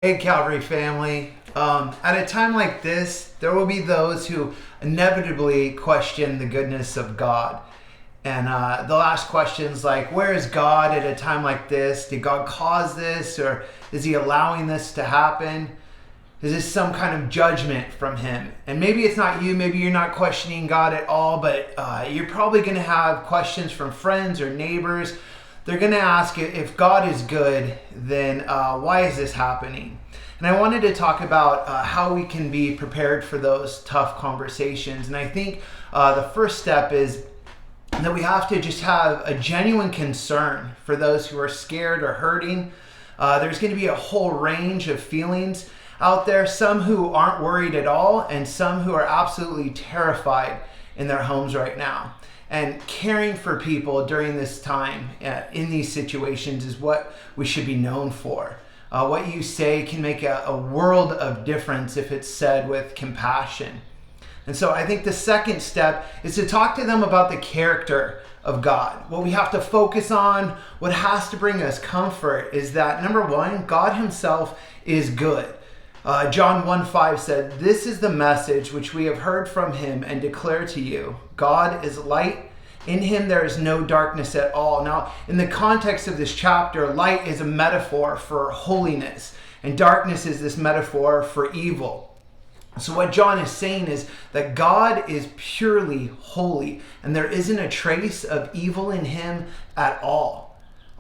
Hey, Calvary family. At a time like this, there will be those who inevitably question the goodness of God. And they'll ask questions like, where is God at a time like this? Did God cause this? Or is he allowing this to happen? Is this some kind of judgment from him? And maybe it's not you. Maybe you're not questioning God at all, but you're probably going to have questions from friends or neighbors. They're going to ask, if God is good, then why is this happening? And I wanted to talk about how we can be prepared for those tough conversations. And I think the first step is that we have to just have a genuine concern for those who are scared or hurting. There's going to be a whole range of feelings out there, some who aren't worried at all, and some who are absolutely terrified in their homes right now. And caring for people during this time in these situations is what we should be known for. What you say can make a world of difference if it's said with compassion. And so I think the second step is to talk to them about the character of God. What we have to focus on, what has to bring us comfort, is that number one, God himself is good. John 1:5 said, "This is the message which we have heard from him and declare to you. God is light. In him there is no darkness at all." Now, in the context of this chapter, light is a metaphor for holiness, and darkness is this metaphor for evil. So what John is saying is that God is purely holy, and there isn't a trace of evil in him at all.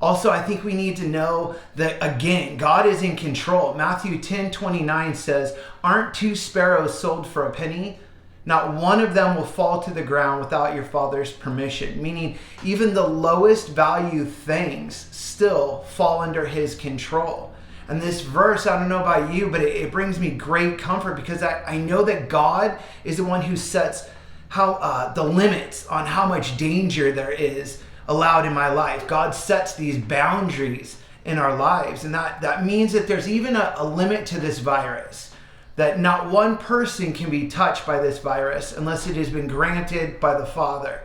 Also, I think we need to know that, again, God is in control. Matthew 10:29 says, "Aren't two sparrows sold for a penny? Not one of them will fall to the ground without your Father's permission." Meaning, even the lowest value things still fall under his control. And this verse, I don't know about you, but it brings me great comfort because I know that God is the one who sets the limits on how much danger there is allowed in my life. God sets these boundaries in our lives. And that means that there's even a limit to this virus, that not one person can be touched by this virus unless it has been granted by the Father.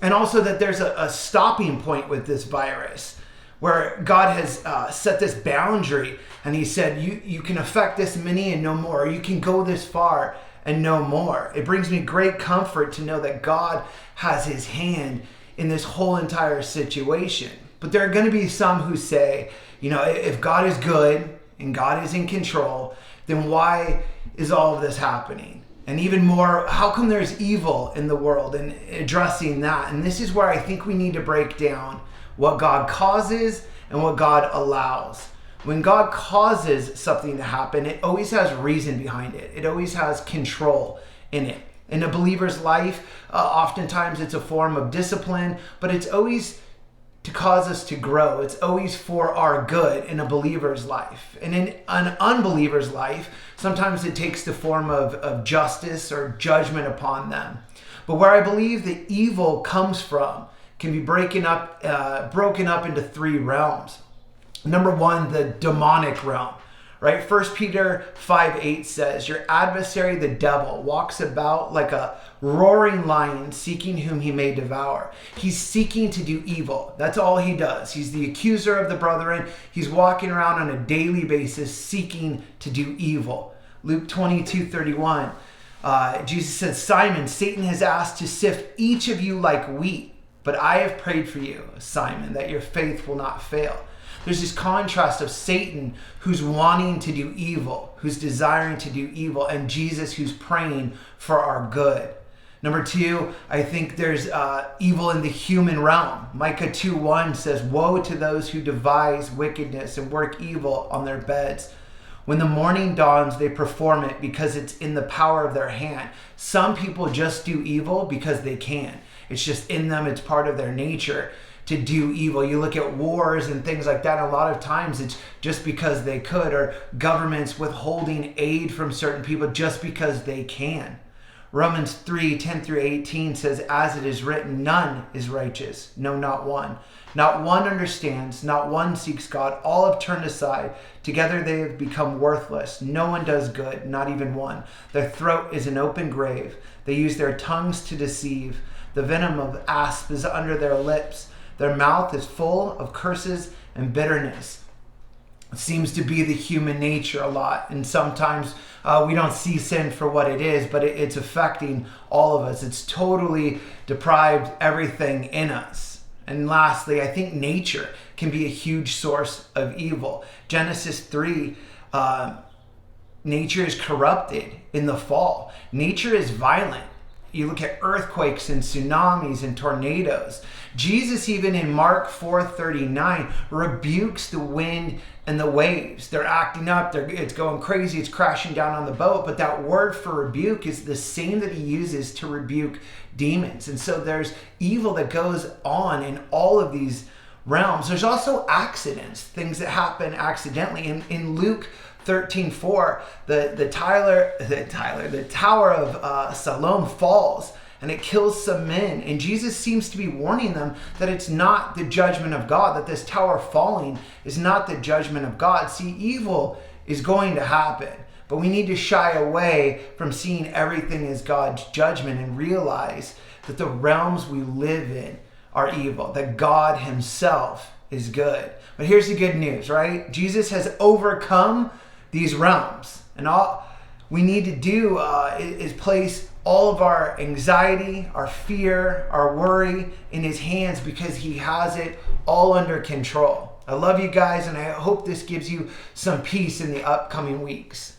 And also that there's a stopping point with this virus where God has set this boundary, and he said, you can affect this many and no more, or you can go this far and no more. It brings me great comfort to know that God has his hand in this whole entire situation. But there are going to be some who say, if God is good and God is in control, then why is all of this happening? And even more, how come there's evil in the world, and addressing that? And this is where I think we need to break down what God causes and what God allows. When God causes something to happen, it always has reason behind it. It always has control in it. In a believer's life, oftentimes it's a form of discipline, but it's always to cause us to grow. It's always for our good in a believer's life. And in an unbeliever's life, sometimes it takes the form of justice or judgment upon them. But where I believe the evil comes from can be broken up into three realms. Number one, the demonic realm. Right? 1 Peter 5:8 says, "Your adversary, the devil, walks about like a roaring lion, seeking whom he may devour." He's seeking to do evil. That's all he does. He's the accuser of the brethren. He's walking around on a daily basis seeking to do evil. Luke 22:31, Jesus said, "Simon, Satan has asked to sift each of you like wheat, but I have prayed for you, Simon, that your faith will not fail." There's this contrast of Satan, who's wanting to do evil, who's desiring to do evil, and Jesus, who's praying for our good. Number two, I think there's evil in the human realm. Micah 2:1 says, "Woe to those who devise wickedness and work evil on their beds. When the morning dawns, they perform it because it's in the power of their hand." Some people just do evil because they can. It's just in them. It's part of their nature to do evil. You look at wars and things like that, a lot of times it's just because they could, or governments withholding aid from certain people just because they can. Romans 3:10-18 says, "As it is written, none is righteous, no, not one. Not one understands, not one seeks God. All have turned aside. Together they have become worthless. No one does good, not even one. Their throat is an open grave. They use their tongues to deceive. The venom of asp is under their lips. Their mouth is full of curses and bitterness." seems to be the human nature a lot. And sometimes we don't see sin for what it is, but it's affecting all of us. It's totally deprived everything in us. And lastly, I think nature can be a huge source of evil. Genesis 3, nature is corrupted in the fall. Nature is violent. You look at earthquakes and tsunamis and tornadoes. Jesus, even in Mark 4:39, rebukes the wind and the waves. They're acting up. It's going crazy. It's crashing down on the boat. But that word for rebuke is the same that he uses to rebuke demons. And so there's evil that goes on in all of these realms. There's also accidents, things that happen accidentally. In Luke 13:4, the Tower of Siloam falls, and it kills some men. And Jesus seems to be warning them that it's not the judgment of God, that this tower falling is not the judgment of God. See, evil is going to happen, but we need to shy away from seeing everything as God's judgment and realize that the realms we live in are evil, that God himself is good. But here's the good news, right? Jesus has overcome these realms, and all we need to do is place all of our anxiety, our fear, our worry in his hands, because he has it all under control. I love you guys, and I hope this gives you some peace in the upcoming weeks.